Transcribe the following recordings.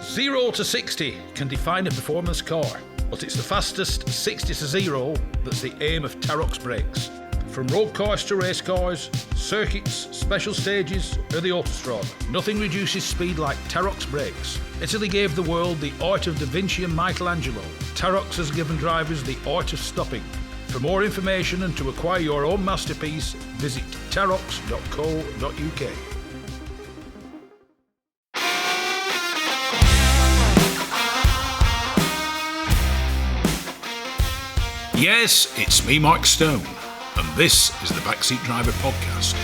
0 to 60 can define a performance car, but it's the fastest 60 to 0 that's the aim of Tarok's brakes. From road cars to race cars, circuits, special stages, or the autostrada, nothing reduces speed like Tarok's brakes. Italy gave the world the art of Da Vinci and Michelangelo. Tarok's has given drivers the art of stopping. For more information and to acquire your own masterpiece, visit taroks.co.uk. Yes, it's me, Mark Stone, and this is the Backseat Driver Podcast.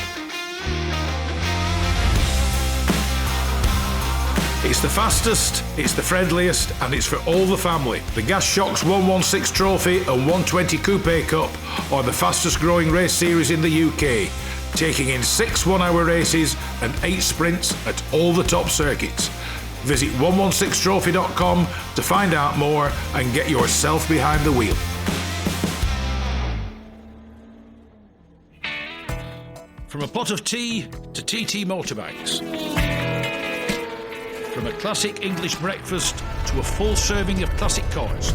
It's the fastest, it's the friendliest, and it's for all the family. The Gas Shocks 116 Trophy and 120 Coupe Cup are the fastest growing race series in the UK, taking in 6 one-hour races and 8 sprints at all the top circuits. Visit 116trophy.com to find out more and get yourself behind the wheel. From a pot of tea to TT motorbikes. From a classic English breakfast to a full serving of classic cars.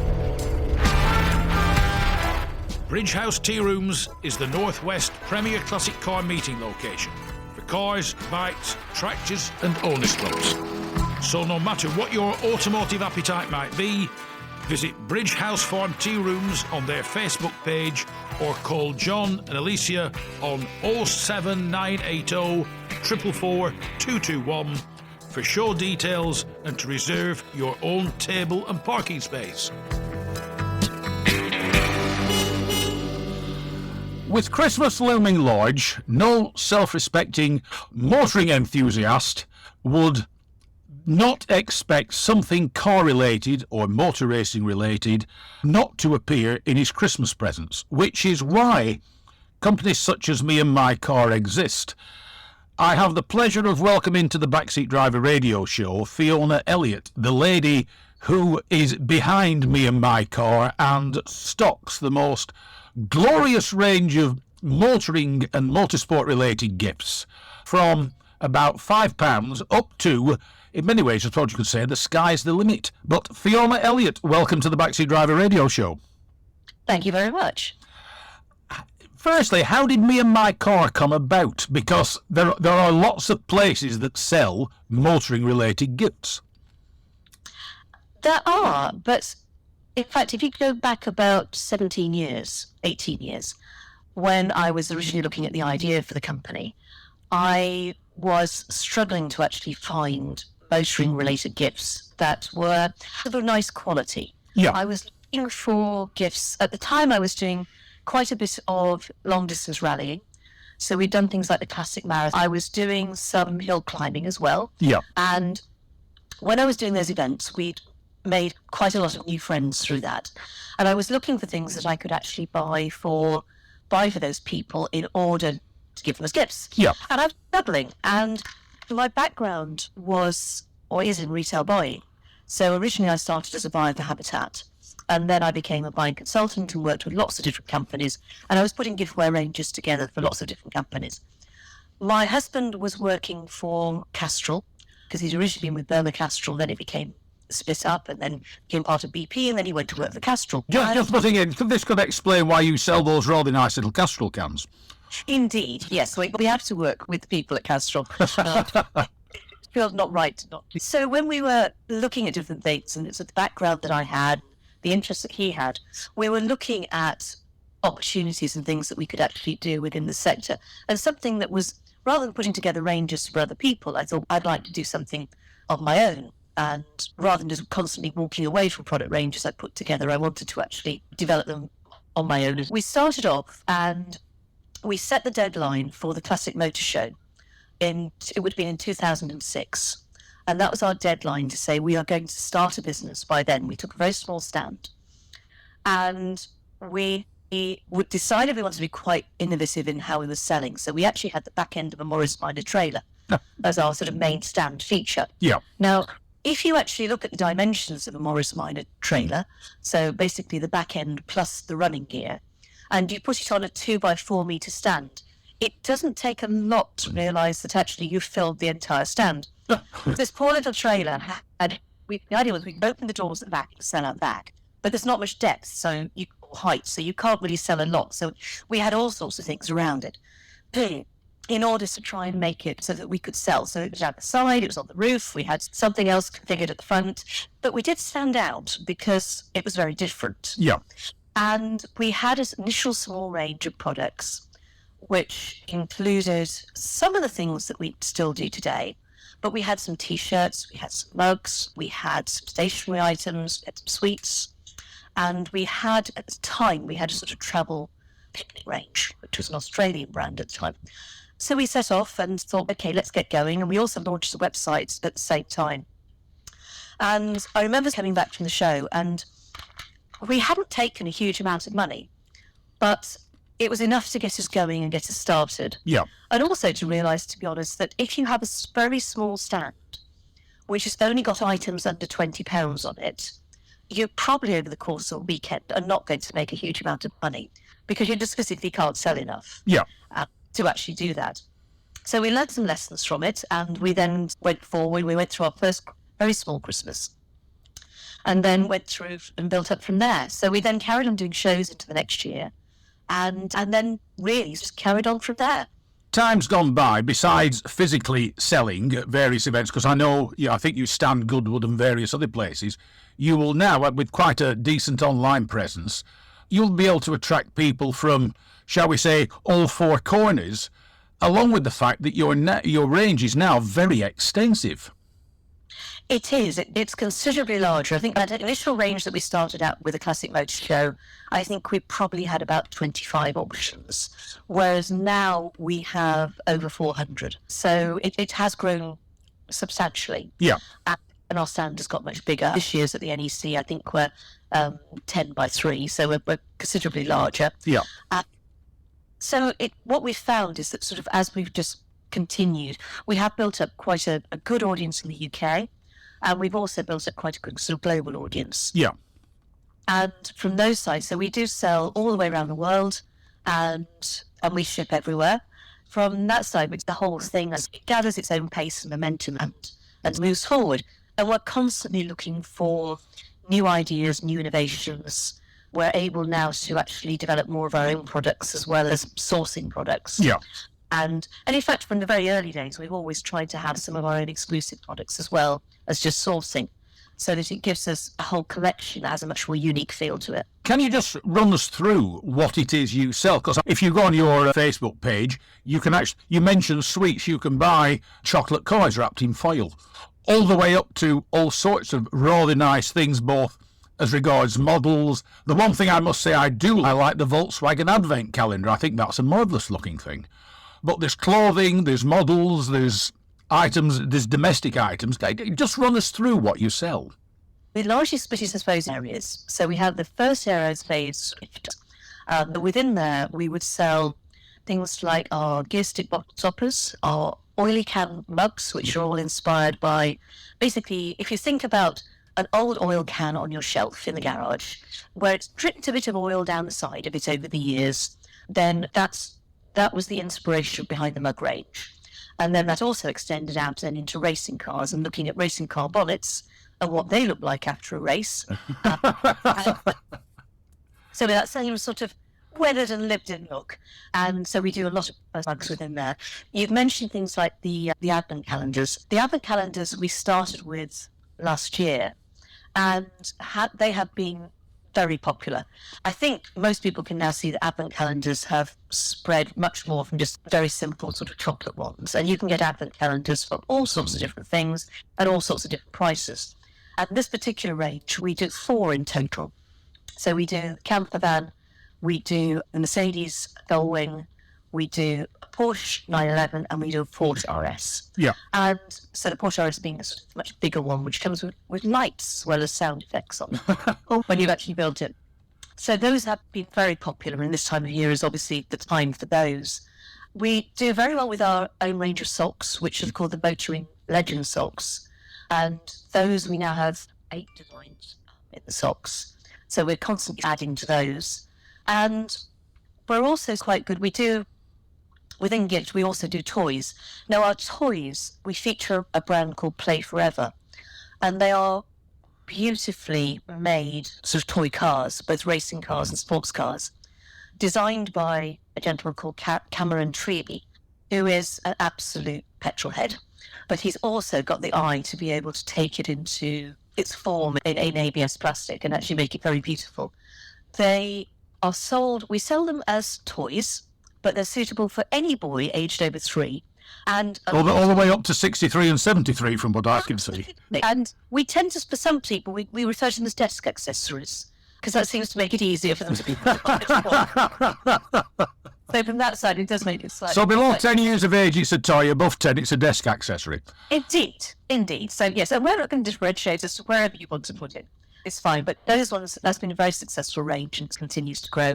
Bridge House Tea Rooms is the Northwest premier classic car meeting location for cars, bikes, tractors and owners clubs. So no matter what your automotive appetite might be, visit Bridge House Farm Tea Rooms on their Facebook page or call John and Alicia on 07980 444 221 for show details and to reserve your own table and parking space. With Christmas looming large, no self-respecting motoring enthusiast would not expect something car-related or motor racing related not to appear in his Christmas presents, which is why companies such as Me and My Car exist. I have the pleasure of welcoming to the Backseat Driver radio show Fiona Elliott, the lady who is behind Me and My Car and stocks the most glorious range of motoring and motorsport-related gifts, from about £5 up to, in many ways, I suppose you could say, the sky's the limit. But Fiona Elliott, welcome to the Backseat Driver radio show. Thank you very much. Firstly, how did Me and My Car come about? Because there are lots of places that sell motoring-related gifts. There are, but in fact, if you go back about 18 years, when I was originally looking at the idea for the company, I was struggling to actually find motoring-related gifts that were of a nice quality. Yeah. I was looking for gifts. At the time, I was doing quite a bit of long-distance rallying. So we'd done things like the classic marathon. I was doing some hill climbing as well. Yeah. And when I was doing those events, we'd made quite a lot of new friends through that. And I was looking for things that I could actually buy for those people in order to give them as gifts. Yeah. And I was struggling. And my background was, or is, in retail buying. So originally I started as a buyer for Habitat. And then I became a buying consultant and worked with lots of different companies. And I was putting giftware ranges together for lots of different companies. My husband was working for Castrol, because he'd originally been with Burma Castrol, then it became split up and then became part of BP, and then he went to work for Castrol. Just putting in, this could explain why you sell those rather nice little Castrol cans. Indeed, yes. We have to work with the people at Castrol. Feels not right to not do. So when we were looking at different things, and it's the background that I had, the interest that he had, we were looking at opportunities and things that we could actually do within the sector. And something that was, rather than putting together ranges for other people, I thought I'd like to do something of my own. And rather than just constantly walking away from product ranges I put together, I wanted to actually develop them on my own. We started off and we set the deadline for the Classic Motor Show. It would have been in 2006. And that was our deadline to say we are going to start a business by then. We took a very small stand. And we decided we wanted to be quite innovative in how we were selling. So we actually had the back end of a Morris Minor trailer as our sort of main stand feature. Yeah. Now, if you actually look at the dimensions of a Morris Minor trailer, so basically the back end plus the running gear, and you put it on a 2x4 metre stand, it doesn't take a lot to realise that actually you've filled the entire stand. This poor little trailer had the idea was we could open the doors at the back and sell out back, but there's not much depth, or height, so you can't really sell a lot. So we had all sorts of things around it in order to try and make it so that we could sell. So it was out the side, it was on the roof, we had something else configured at the front, but we did stand out because it was very different. Yeah. And we had an initial small range of products, which included some of the things that we still do today. But we had some T-shirts, we had some mugs, we had some stationery items, we had some sweets, and we had, at the time, we had a sort of travel picnic range, which was an Australian brand at the time. So we set off and thought, okay, let's get going. And we also launched the website at the same time. And I remember coming back from the show, and we hadn't taken a huge amount of money, but it was enough to get us going and get us started. Yeah. And also to realise, to be honest, that if you have a very small stand, which has only got items under £20 on it, you probably over the course of a weekend are not going to make a huge amount of money because you just physically can't sell enough to actually do that. So we learned some lessons from it, and we then went forward. We went through our first very small Christmas and then went through and built up from there. So we then carried on doing shows into the next year and then really just carried on from there. Time's gone by, besides physically selling at various events, because I know, I think you stand Goodwood and various other places, you will now, with quite a decent online presence, you'll be able to attract people from, shall we say, all four corners, along with the fact that your range is now very extensive. It is. It's considerably larger. I think that initial range that we started out with a classic motor show, I think we probably had about 25 options, whereas now we have over 400. So it has grown substantially. Yeah. And our stand has got much bigger. This year's at the NEC, I think we're 10 by 3, so we're considerably larger. Yeah. So what we've found is that sort of as we've just continued, we have built up quite a good audience in the UK. And we've also built up quite a good sort of global audience. Yeah. And from those sides, so we do sell all the way around the world, and we ship everywhere. From that side, which the whole thing gathers its own pace and momentum and moves forward. And we're constantly looking for new ideas, new innovations. We're able now to actually develop more of our own products as well as sourcing products. Yeah. And in fact, from the very early days, we've always tried to have some of our own exclusive products as well as just sourcing, so that it gives us a whole collection that has a much more unique feel to it. Can you just run us through what it is you sell? Because if you go on your Facebook page, you mention sweets. You can buy chocolate coins wrapped in foil, all the way up to all sorts of rather nice things, both as regards models. The one thing I must say I like the Volkswagen Advent calendar. I think that's a marvellous looking thing. But there's clothing, there's models, there's items, there's domestic items. Just run us through what you sell. We largely split it, I suppose, in areas. So we have the first area is Suixtil. But within there, we would sell things like our gear stick bottle toppers, our oily can mugs, which are all inspired by, basically, if you think about an old oil can on your shelf in the garage, where it's dripped a bit of oil down the side of it over the years, then that was the inspiration behind the mug range. And then that also extended out then into racing cars and looking at racing car bonnets and what they look like after a race. So that same sort of weathered and lived-in look. And so we do a lot of mugs within there. You've mentioned things like the advent calendars. The advent calendars we started with last year, and they have been very popular. I think most people can now see that advent calendars have spread much more from just very simple sort of chocolate ones. And you can get advent calendars for all sorts of different things and all sorts of different prices. At this particular range, we do 4 in total. So we do camper van, we do a Mercedes Gullwing, we do a Porsche 911, and we do a Porsche RS. Yeah. And so the Porsche RS being a sort of much bigger one, which comes with lights as well as sound effects on when you've actually built it. So those have been very popular, and this time of year is obviously the time for those. We do very well with our own range of socks, which is called the Motoring Legend socks. And those we now have 8 designs in the socks. So we're constantly adding to those. And we're also quite good. Within Gift, we also do toys. Now, our toys, we feature a brand called Play Forever. And they are beautifully made sort of toy cars, both racing cars and sports cars, designed by a gentleman called Cameron Treby, who is an absolute petrol head. But he's also got the eye to be able to take it into its form in ABS plastic and actually make it very beautiful. They are sold, we sell them as toys, but they're suitable for any boy aged over 3. And all the way up to 63 and 73 from what I can see. And we tend to, for some people, we refer to them as desk accessories, because that seems to make it easier for them to be. So from that side, it does make it slightly. So below 10 years of age, it's a toy. Above 10, it's a desk accessory. Indeed. So yes, and we're not going to differentiate as to wherever you want to put it. It's fine. But those ones, that's been a very successful range and continues to grow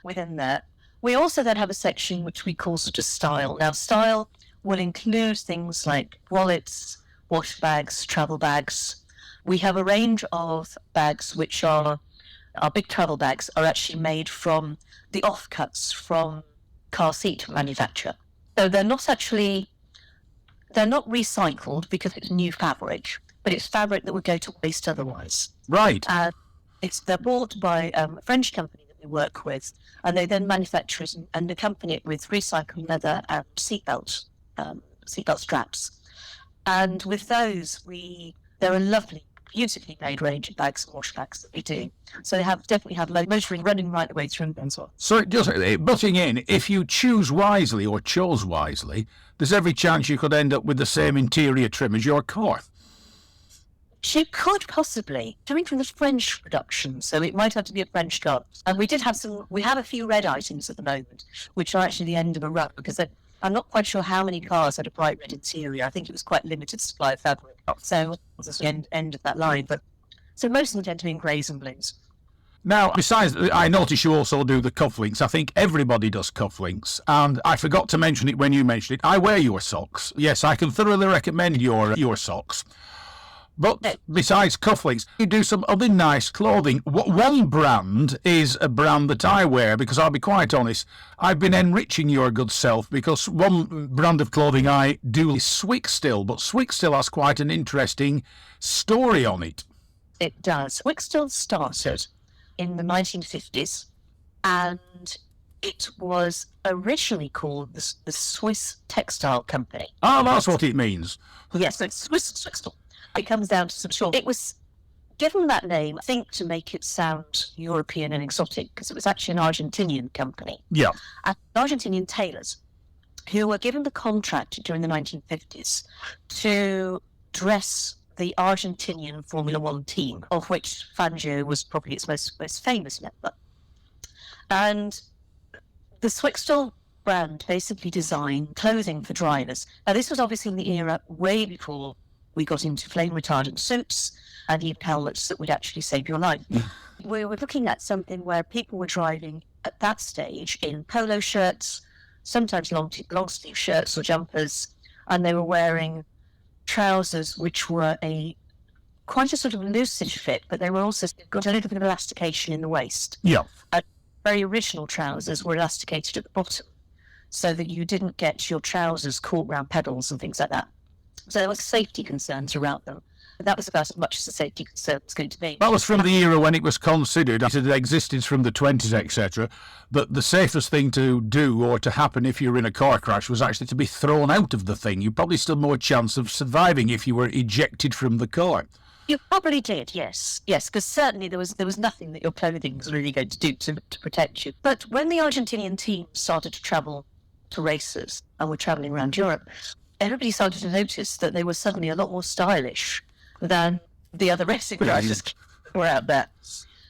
within there. We also then have a section which we call sort of style. Now, style will include things like wallets, wash bags, travel bags. We have a range of bags which are, our big travel bags are actually made from the offcuts from car seat manufacture. So they're not recycled because it's new fabric, but it's fabric that would go to waste otherwise. Right. They're bought by a French company that we work with, and they then manufacture it and accompany it with recycled leather and seatbelt straps. And with those, they're a lovely, beautifully made range of bags and wash bags that we do. So they definitely have motoring running right the way through and so on. So it does, butting in, if you chose wisely, there's every chance you could end up with the same interior trim as your car. She could possibly, coming from the French production, so it might have to be a French car. And we have a few red items at the moment, which are actually the end of a run, because I'm not quite sure how many cars had a bright red interior. I think it was quite limited supply of fabric. So it's the end of that line. But so most of them tend to be in greys and blues. Now, besides, I notice you also do the cufflinks. I think everybody does cufflinks. And I forgot to mention it when you mentioned it. I wear your socks. Yes, I can thoroughly recommend your socks. But besides cufflinks, you do some other nice clothing. One brand is a brand that I wear, because I'll be quite honest, I've been enriching your good self, because one brand of clothing I do is Suixtil, but Suixtil has quite an interesting story on it. It does. Suixtil started in the 1950s, and it was originally called the Swiss Textile Company. Ah, that's what it means. Yes, it's Suixtil. It comes down to some short. It was given that name, I think, to make it sound European and exotic, because it was actually an Argentinian company. Yeah. And Argentinian tailors who were given the contract during the 1950s to dress the Argentinian Formula One team, of which Fangio was probably its most famous member. And the Suixtil brand basically designed clothing for drivers. Now, this was obviously in the era way before we got into flame retardant suits and even helmets that would actually save your life. We were looking at something where people were driving at that stage in polo shirts, sometimes long sleeve shirts or jumpers, and they were wearing trousers which were quite a sort of loose-ish fit, but they were also got a little bit of elastication in the waist. Yeah. And very original trousers were elasticated at the bottom, so that you didn't get your trousers caught around pedals and things like that. So there were safety concerns around them. But that was about as much as the safety concern was going to be. That was from the era when it was considered, it had existed from the 20s, etc., that the safest thing to do or to happen if you were in a car crash was actually to be thrown out of the thing. You probably still more chance of surviving if you were ejected from the car. You probably did, yes, because certainly there was nothing that your clothing was really going to do to protect you. But when the Argentinian team started to travel to races and were travelling around Europe, everybody started to notice that they were suddenly a lot more stylish than the other racing drivers were out there.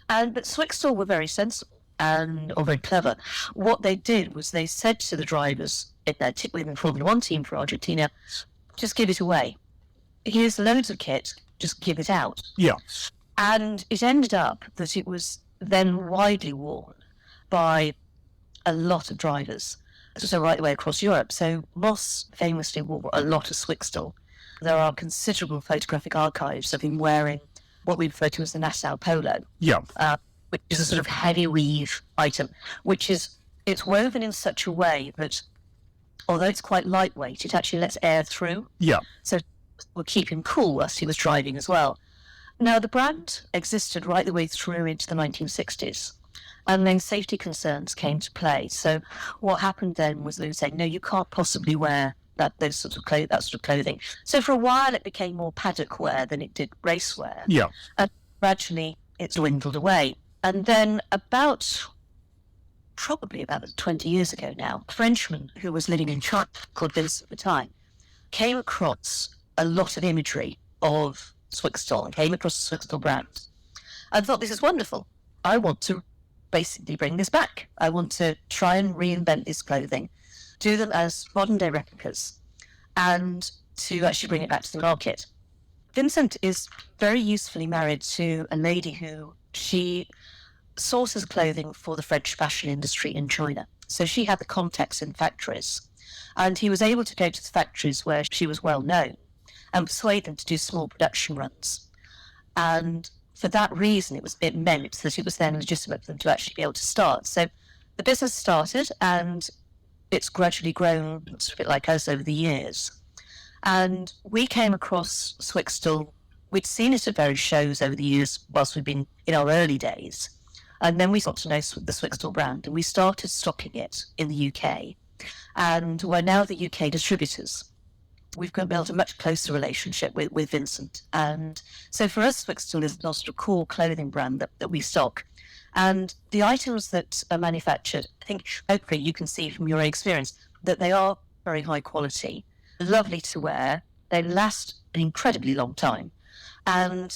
But Suixtil were very sensible or very clever. What they did was they said to the drivers in their Formula One team for Argentina, just give it away. Here's loads of kit, just give it out. Yeah. And it ended up that it was then widely worn by a lot of drivers. So right the way across Europe. So Moss famously wore a lot of Suixtil. There are considerable photographic archives of him wearing what we refer to as the Nassau polo. Yeah. Which is a sort of heavy weave item, it's woven in such a way that although it's quite lightweight, it actually lets air through. Yeah. So it will keep him cool whilst he was driving as well. Now, the brand existed right the way through into the 1960s. And then safety concerns came to play. So what happened then was they were saying, no, you can't possibly wear that sort of clothing. So for a while, it became more paddock wear than it did race wear. Yeah. And gradually, it dwindled away. And then probably about 20 years ago now, a Frenchman who was living in China called Vincent at the time came across a lot of imagery of Suixtil and came across the Suixtil brand and thought, this is wonderful. I want to basically bring this back. I want to try and reinvent this clothing, do them as modern day replicas, and to actually bring it back to the market. Vincent is very usefully married to a lady who she sources clothing for the French fashion industry in China. So she had the contacts in factories, and he was able to go to the factories where she was well known and persuade them to do small production runs. And for that reason, it meant that it was then legitimate for them to actually be able to start. So the business started, and it's gradually grown. It's a bit like us over the years. And we came across Suixtil. We'd seen it at various shows over the years whilst we'd been in our early days. And then we got to know the Suixtil brand, and we started stocking it in the UK. And we're now the UK distributors. We've built a much closer relationship with Vincent. And so for us, Suixtil is not sort of core clothing brand that we stock. And the items that are manufactured, I think hopefully you can see from your experience that they are very high quality, lovely to wear. They last an incredibly long time. And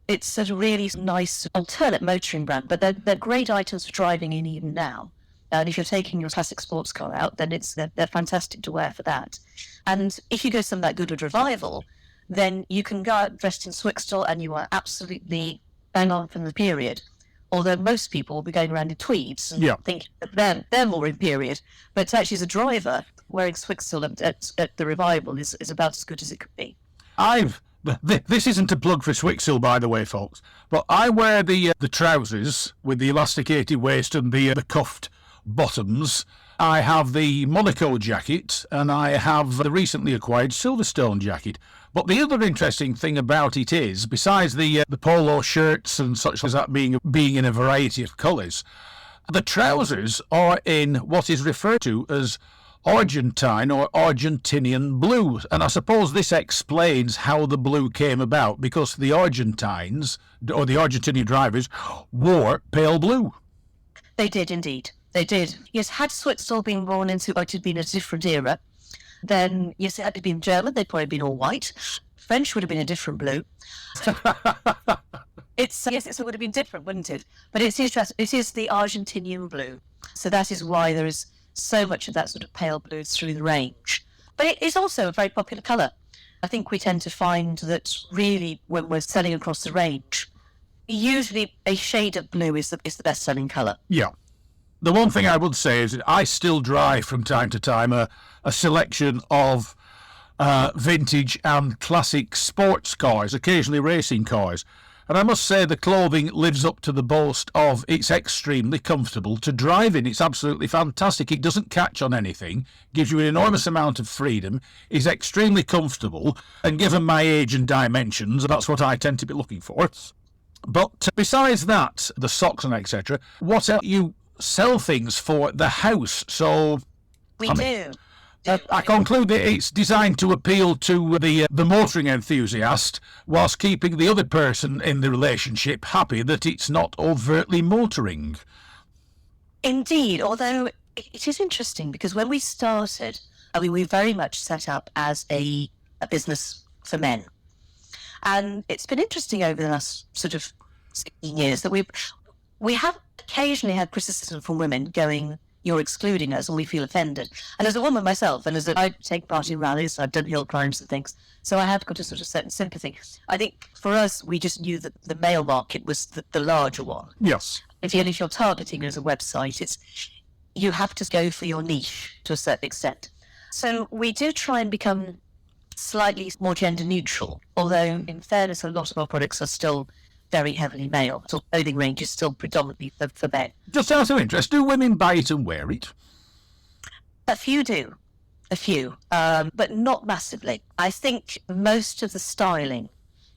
it's a really nice alternate motoring brand, but they're great items for driving in even now. And if you're taking your classic sports car out, then they're fantastic to wear for that. And if you go some that Goodwood Revival, then you can go out dressed in Suixtil and you are absolutely bang on from the period. Although most people will be going around in tweeds and think that they're more in period. But actually, as a driver, wearing Suixtil at the Revival is about as good as it could be. This isn't a plug for Suixtil, by the way, folks, but I wear the trousers with the elasticated waist and the cuffed bottoms. I have the Monaco jacket, and I have the recently acquired Silverstone jacket. But the other interesting thing about it is, besides the polo shirts and such as that being in a variety of colours, the trousers are in what is referred to as Argentine or Argentinian blue. And I suppose this explains how the blue came about, because the Argentines, or the Argentinian drivers, wore pale blue. They did indeed. They did. Yes, had Suixtil been born into it had been a different era, then yes, it had been German, they'd probably been all white. French would have been a different blue. It would have been different, wouldn't it? But it is the Argentinian blue. So that is why there is so much of that sort of pale blue through the range. But it is also a very popular colour. I think we tend to find that really when we're selling across the range, usually a shade of blue is the best selling colour. Yeah. The one thing I would say is that I still drive from time to time a selection of vintage and classic sports cars, occasionally racing cars. And I must say the clothing lives up to the boast of it's extremely comfortable to drive in. It's absolutely fantastic. It doesn't catch on anything, gives you an enormous amount of freedom, is extremely comfortable, and given my age and dimensions, that's what I tend to be looking for. But besides that, the socks and etc., what else you sell things for the house? So we do. I conclude that it's designed to appeal to the motoring enthusiast, whilst keeping the other person in the relationship happy that it's not overtly motoring. Indeed, although it is interesting because when we started, we very much set up as a business for men. And it's been interesting over the last sort of 16 years that we have occasionally had criticism from women going, you're excluding us and we feel offended. And as a woman myself, and I take part in rallies, I've done hill climbs and things, so I have got a sort of certain sympathy. I think for us, we just knew that the male market was the larger one. Yes. If you're targeting as a website, you have to go for your niche to a certain extent. So we do try and become slightly more gender neutral, although in fairness, a lot of our products are still very heavily male. So clothing range is still predominantly for men. Just out of interest, do women buy it and wear it? A few do. A few. But not massively. I think most of the styling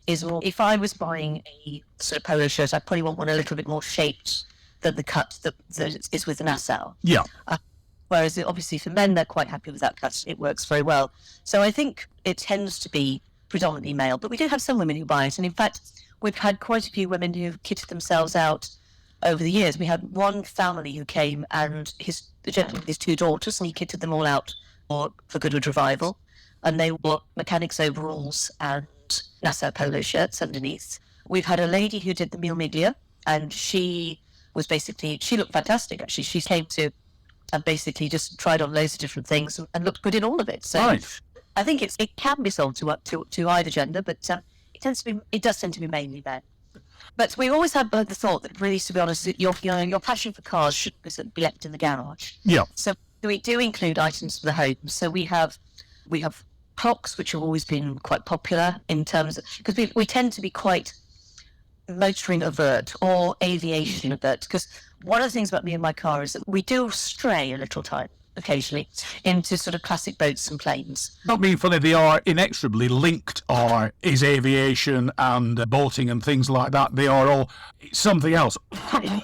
is more, if I was buying a sort of polo shirt, I'd probably want one a little bit more shaped than the cut that is with the Nassau. Yeah. Whereas obviously for men, they're quite happy with that cut. It works very well. So I think it tends to be predominantly male, but we do have some women who buy it. And in fact, we've had quite a few women who've kitted themselves out over the years. We had one family who came, and the gentleman with his 2 daughters, and he kitted them all out for Goodwood Revival. And they wore mechanics overalls and Nassau polo shirts underneath. We've had a lady who did the Mille Miglia, and she looked fantastic, actually. She came to and basically just tried on loads of different things and looked good in all of it. So Right. I think it can be sold to either gender, but it does tend to be mainly men. But we always had the thought that, really, to be honest, your passion for cars shouldn't be left in the garage. Yeah. So we do include items for the home. So we have clocks, which have always been quite popular in terms of, because we tend to be quite motoring avert or aviation avert, because one of the things about me and my car is that we do stray a little time occasionally into sort of classic boats and planes. Not being funny, they are inexorably linked, or is aviation and boating and things like that. They are all something else.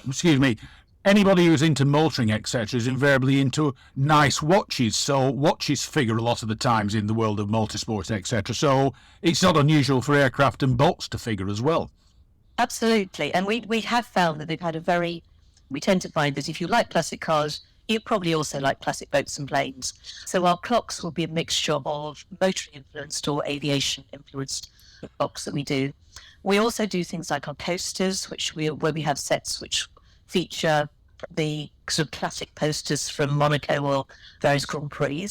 Excuse me. Anybody who's into motoring, etc., is invariably into nice watches. So watches figure a lot of the times in the world of motorsport, etc. So it's not unusual for aircraft and boats to figure as well. Absolutely. And we have found that they've had we tend to find that if you like classic cars, you probably also like classic boats and planes. So our clocks will be a mixture of motoring influenced or aviation influenced clocks that we do. We also do things like our coasters, where we have sets which feature the sort of classic posters from Monaco or various Grand Prix.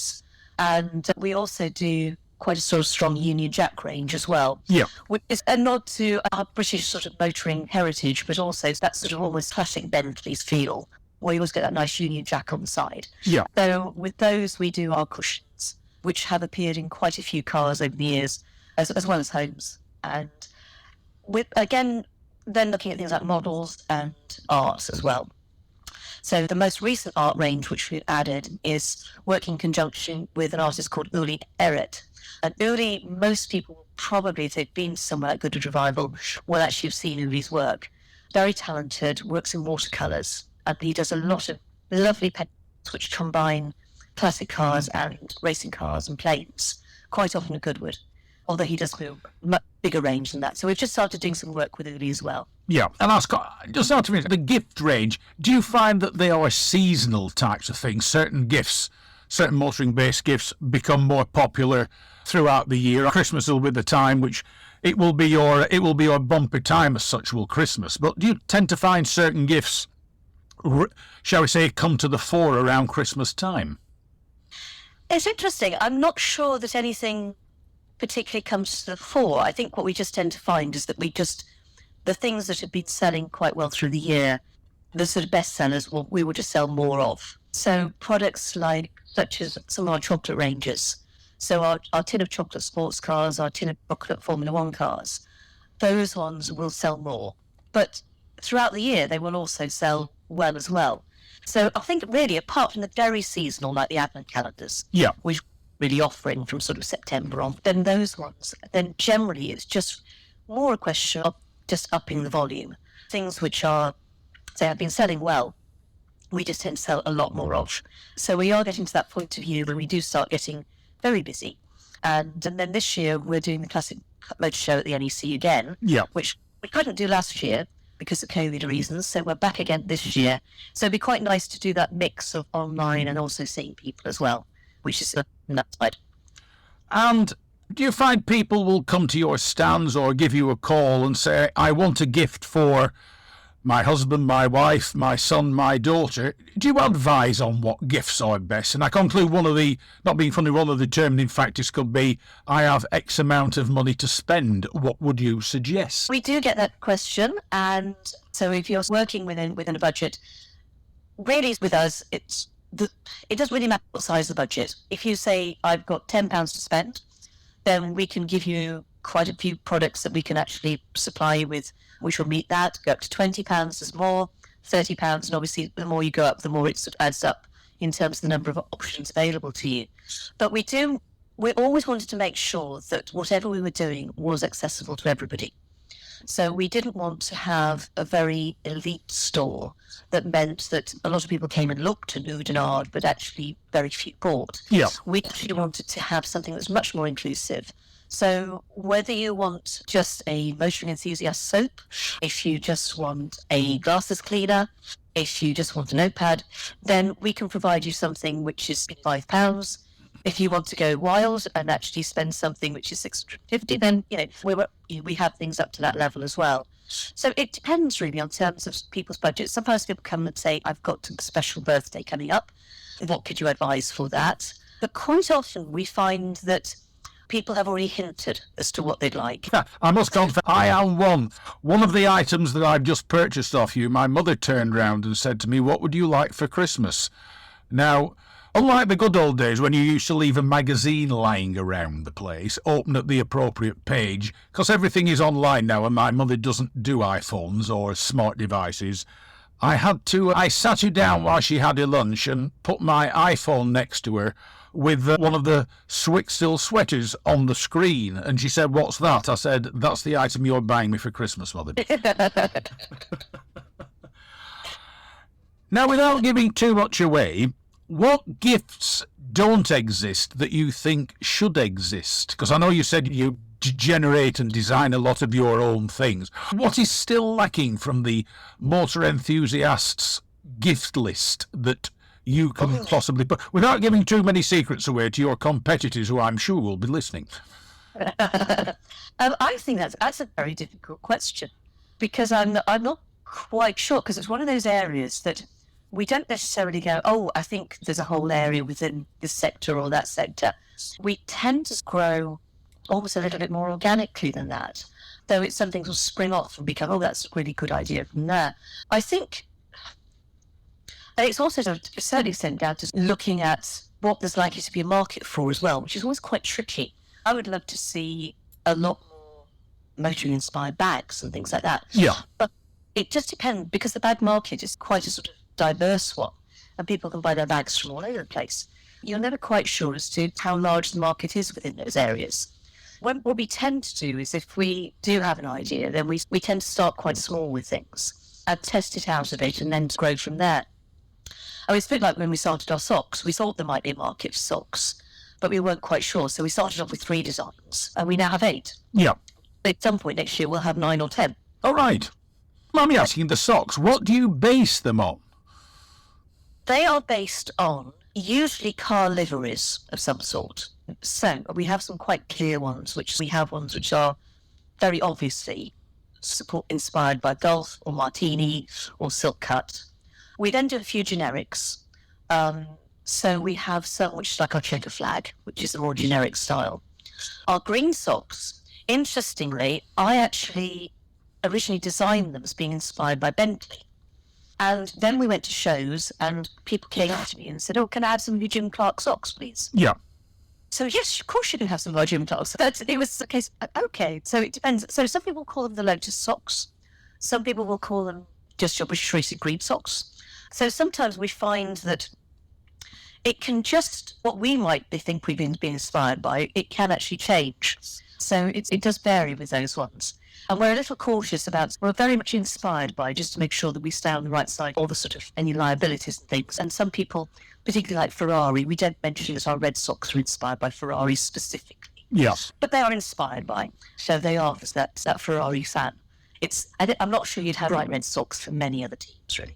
And we also do quite a sort of strong Union Jack range as well. Yeah. Which is a nod to our British sort of motoring heritage, but also that sort of almost classic Bentley's feel, where you always get that nice Union Jack on the side. Yeah. So with those, we do our cushions, which have appeared in quite a few cars over the years, as well as homes. And then looking at things like models and arts as well. So the most recent art range which we've added is working in conjunction with an artist called Fiona Elliott. And Uli, most people probably, if they've been somewhere at Goodwood Revival, will actually have seen Uli's work. Very talented, works in watercolours, and he does a lot of lovely paintings which combine classic cars and racing cars and planes, quite often at Goodwood, although he does a much bigger range than that. So we've just started doing some work with Uli as well. Yeah, and just out of interest, the gift range, do you find that they are seasonal types of things? Certain gifts, certain motoring-based gifts become more popular throughout the year. Christmas will be the time which it will be your bumper time as such, will Christmas. But do you tend to find certain gifts, shall we say, come to the fore around Christmas time? It's interesting. I'm not sure that anything particularly comes to the fore. I think what we just tend to find is that the things that have been selling quite well through the year, the sort of best sellers, we will just sell more of. So products such as some of our chocolate ranges. So our tin of chocolate sports cars, our tin of chocolate Formula One cars, those ones will sell more. But throughout the year, they will also sell well as well. So I think really, apart from the very seasonal, like the advent calendars, Yeah. which we're really offering from sort of September on, then those ones, then generally it's just more a question of just upping the volume. Things which have been selling well, we just tend to sell a lot more of. So we are getting to that point of view when we do start getting very busy. And then this year we're doing the Classic Motor Show at the NEC again, Yeah. which we couldn't do last year because of COVID reasons. So we're back again this year. So it'd be quite nice to do that mix of online and also seeing people as well, which is that side. And do you find people will come to your stands or give you a call and say, I want a gift for my husband, my wife, my son, my daughter? Do you advise on what gifts are best? And I conclude one of the determining factors could be, I have X amount of money to spend. What would you suggest? We do get that question. And so if you're working within a budget, really with us, it doesn't really matter what size of the budget. If you say, I've got £10 to spend, then we can give you quite a few products that we can actually supply you with, which will meet that. Go up to £20, there's more, £30, and obviously the more you go up, the more it sort of adds up in terms of the number of options available to you. But we do we always wanted to make sure that whatever we were doing was accessible to everybody. So we didn't want to have a very elite store that meant that a lot of people came and looked and oohed and ahed, but actually very few bought. Yeah. We actually wanted to have something that's much more inclusive. So whether you want just a motoring enthusiast soap, if you just want a glasses cleaner, if you just want a notepad, then we can provide you something which is £5. If you want to go wild and actually spend something which is $650, then we have things up to that level as well. So it depends really on terms of people's budgets. Sometimes people come and say, I've got a special birthday coming up. What could you advise for that? But quite often we find that people have already hinted as to what they'd like. I must confess, I am one. One of the items that I've just purchased off you, my mother turned round and said to me, what would you like for Christmas? Now, unlike the good old days when you used to leave a magazine lying around the place, open at the appropriate page, because everything is online now and my mother doesn't do iPhones or smart devices, I sat her down while she had her lunch and put my iPhone next to her with one of the Suixtil sweaters on the screen. And she said, what's that? I said, that's the item you're buying me for Christmas, Mother. Now, without giving too much away, what gifts don't exist that you think should exist? Because I know you said you generate and design a lot of your own things. What is still lacking from the motor enthusiasts' gift list that you can possibly put, without giving too many secrets away to your competitors, who I'm sure will be listening? I think that's a very difficult question, because I'm not quite sure, because it's one of those areas that we don't necessarily go, oh, I think there's a whole area within this sector or that sector. We tend to grow almost a little bit more organically than that, though it's something will spring off and become, oh, that's a really good idea from there. I think it's also to a certain extent down to looking at what there's likely to be a market for as well, which is always quite tricky. I would love to see a lot more motoring-inspired bags and things like that. Yeah. But it just depends, because the bag market is quite a sort of diverse one, and people can buy their bags from all over the place. You're never quite sure as to how large the market is within those areas. What we tend to do is, if we do have an idea, then we tend to start quite small with things and test it out a bit and then grow from there. I mean, it's a bit like when we started our socks. We thought there might be a market for socks, but we weren't quite sure. So we started off with 3 designs, and we now have 8. Yeah. At some point next year, we'll have 9 or 10. All right. Let me asking, the socks, what do you base them on? They are based on usually car liveries of some sort. So we have some quite clear ones, which are very obviously inspired by Golf or Martini or Silk Cut. We then do a few generics. So we have some which is like our checker flag, which is a more generic style. Our green socks, interestingly, I actually originally designed them as being inspired by Bentley. And then we went to shows and people came up to me and said, oh, can I have some of your Jim Clark socks, please? Yeah. So yes, of course you can have some of our Jim Clark socks. But it was the case, okay, so it depends. So some people call them the Lotus socks. Some people will call them just your British Racing green socks. So sometimes we find that it can just, what we might think we've been inspired by, it can actually change. So it does vary with those ones. And we're a little cautious about, we're very much inspired by, just to make sure that we stay on the right side, all the sort of any liabilities and things. And some people, particularly like Ferrari, we don't mention that our red socks are inspired by Ferrari specifically. Yes. But they are inspired by, so they are that Ferrari fan. I'm not sure you'd have bright red socks for many other teams, really.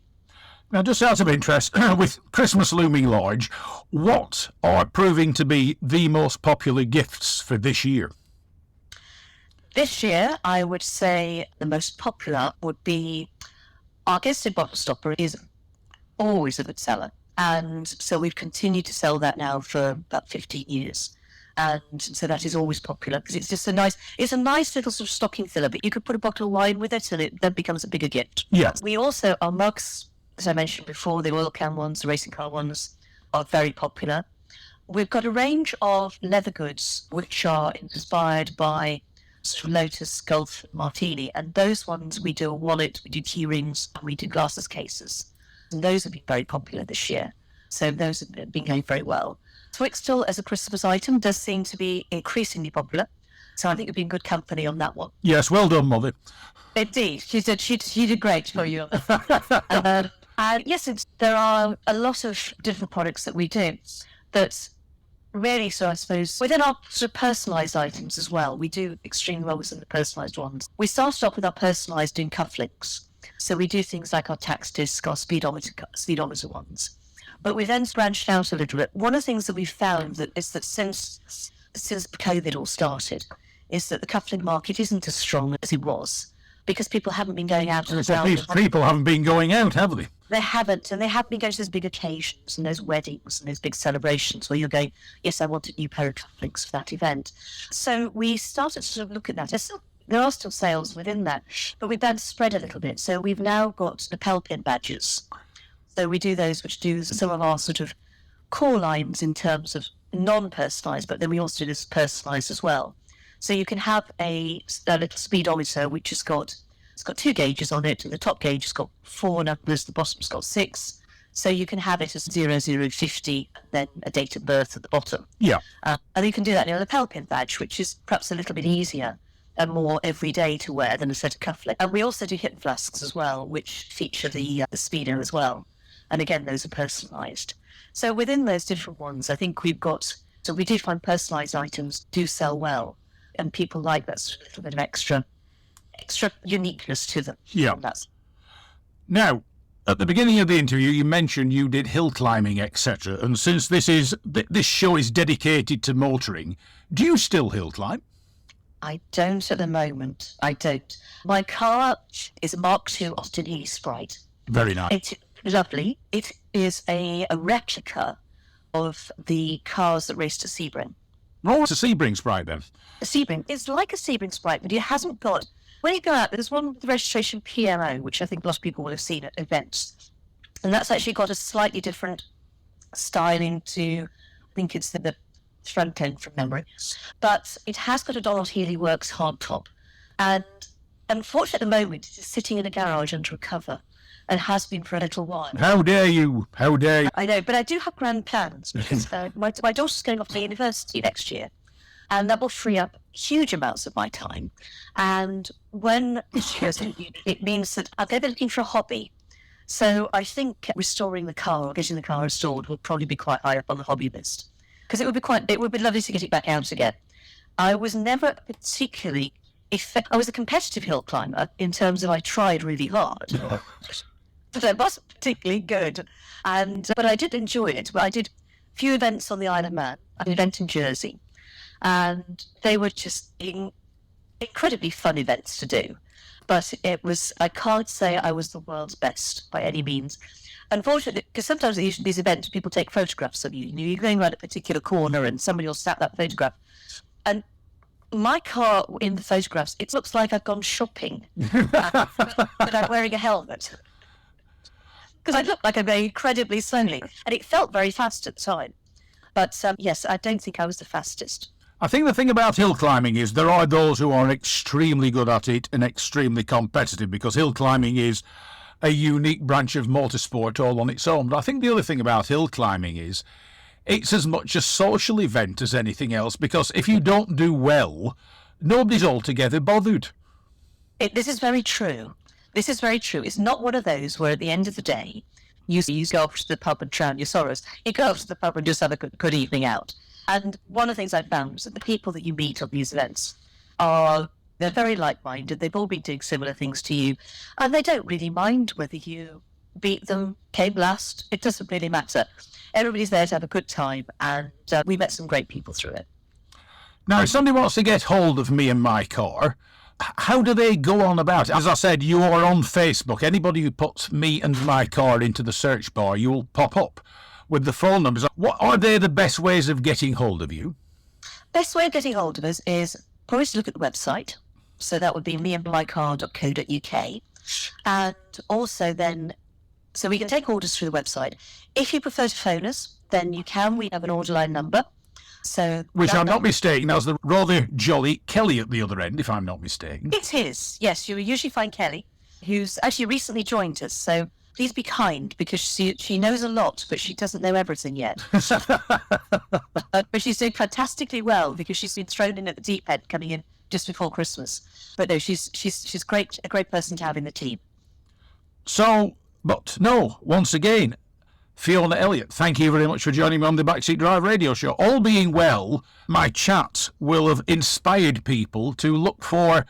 Now, just out of interest, with Christmas looming large, what are proving to be the most popular gifts for this year? This year, I would say the most popular would be our Guested Bottle Stopper is always a good seller. And so we've continued to sell that now for about 15 years. And so that is always popular because it's just a nice little sort of stocking filler, but you could put a bottle of wine with it and it then becomes a bigger gift. Yes. We also, our mugs, as I mentioned before, the oil can ones, the racing car ones are very popular. We've got a range of leather goods which are inspired by sort of Lotus, Golf, Martini, and those ones we do a wallet, we do key rings, and we do glasses cases. And those have been very popular this year. So those have been going very well. Suixtil as a Christmas item does seem to be increasingly popular. So I think it'd be in good company on that one. Yes, well done, Mother. Indeed, she did great for you. And yes, there are a lot of different products that we do that really, so I suppose, within our sort of personalised items as well, we do extremely well with some of the personalised ones. We started off with our personalised in cufflinks. So we do things like our tax disc, our speedometer ones. But we then branched out a little bit. One of the things that we've found is that since COVID all started, is that the cufflink market isn't as strong as it was because people haven't been going out. People haven't been going out, have they? They haven't, and they haven't been going to those big occasions and those weddings and those big celebrations where you're going, yes, I want a new pair of cufflinks for that event. So we started to sort of look at that. There are still sales within that, but we've then spread a little bit. So we've now got lapel pin badges. So we do those which do some of our sort of core lines in terms of non-personalised, but then we also do this personalised as well. So you can have a little speedometer which it's got 2 gauges on it, and the top gauge has got 4 numbers, the bottom's got 6. So you can have it as 0050, then a date of birth at the bottom. Yeah. And you can do that in a lapel pin badge, which is perhaps a little bit easier and more everyday to wear than a set of cufflinks. And we also do hip flasks as well, which feature the speedo as well. And again, those are personalised. So within those different ones, I think we do find personalised items do sell well, and people like that sort of little bit of extra uniqueness to them. Yeah. Now, at the beginning of the interview, you mentioned you did hill climbing, etc. And since this show is dedicated to motoring, do you still hill climb? I don't at the moment. I don't. My car is a Mark II Austin Healey Sprite. Very nice. It's lovely. It is a replica of the cars that raced at Sebring. Oh, it's a Sebring Sprite then. A Sebring. It's like a Sebring Sprite, but it hasn't got... When you go out, there's one with the registration PMO, which I think a lot of people will have seen at events. And that's actually got a slightly different styling to, I think it's the front end from memory. But it has got a Donald Healey Works hardtop. And unfortunately, at the moment, it is sitting in a garage under a cover and has been for a little while. How dare you? How dare you? I know, but I do have grand plans because my daughter's going off to university next year. And that will free up huge amounts of my time. And when she goes to uni, it means that I'm going to be looking for a hobby. So I think restoring the car or getting the car restored will probably be quite high up on the hobby list. Because it would be lovely to get it back out again. I was never particularly I was a competitive hill climber in terms of I tried really hard. But I wasn't particularly good. But I did enjoy it. I did a few events on the Isle of Man. I did an event in Jersey. And they were just incredibly fun events to do. But I can't say I was the world's best by any means. Unfortunately, because sometimes at these events, people take photographs of you. You're going around a particular corner and somebody will snap that photograph. And my car in the photographs, it looks like I've gone shopping, but I'm wearing a helmet. Because I look like I'm going incredibly slowly. And it felt very fast at the time. But yes, I don't think I was the fastest. I think the thing about hill climbing is there are those who are extremely good at it and extremely competitive, because hill climbing is a unique branch of motorsport all on its own. But I think the other thing about hill climbing is it's as much a social event as anything else, because if you don't do well, nobody's altogether bothered. This is very true. This is very true. It's not one of those where at the end of the day, you go off to the pub and drown your sorrows. You go off to the pub and just have a good evening out. And one of the things I found is that the people that you meet on these events they're very like-minded. They've all been doing similar things to you. And they don't really mind whether you beat them, came last. It doesn't really matter. Everybody's there to have a good time. And we met some great people through it. Now, if somebody wants to get hold of me and my car, how do they go on about it? As I said, you are on Facebook. Anybody who puts me and my car into the search bar, you will pop up with the phone numbers. What are they the best ways of getting hold of you? Best way of getting hold of us is probably to look at the website. So that would be meandmycar.co.uk. And also then, so we can take orders through the website. If you prefer to phone us, then you can. We have an order line number. Which I'm not mistaken, as the rather jolly Kelly at the other end, if I'm not mistaken. It is, yes. You will usually find Kelly, who's actually recently joined us. So please be kind, because she knows a lot, but she doesn't know everything yet. But she's doing fantastically well because she's been thrown in at the deep end coming in just before Christmas. But no, she's great, a great person to have in the team. So, but no, once again, Fiona Elliott, thank you very much for joining me on the Backseat Drive radio show. All being well, my chat will have inspired people to look for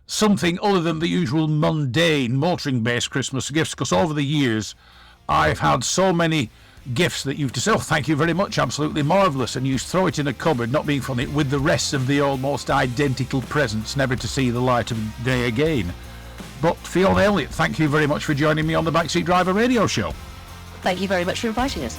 something other than the usual mundane motoring-based Christmas gifts, because over the years I've had so many gifts that you've just said, oh, thank you very much, absolutely marvellous, and you throw it in a cupboard, not being funny, with the rest of the almost identical presents, never to see the light of day again. But Fiona Elliott, thank you very much for joining me on the Backseat Driver radio show. Thank you very much for inviting us.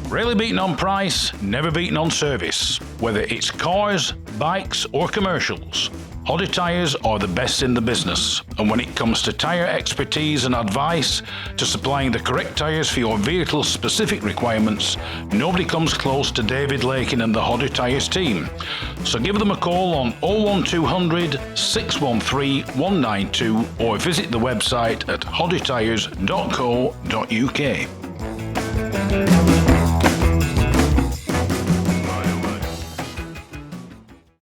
Rarely beaten on price, never beaten on service. Whether it's cars, bikes or commercials, Hodder Tyres are the best in the business. And when it comes to tyre expertise and advice to supplying the correct tyres for your vehicle's specific requirements, nobody comes close to David Lakin and the Hodder Tyres team. So give them a call on 01200 613 192 or visit the website at hoddertyres.co.uk.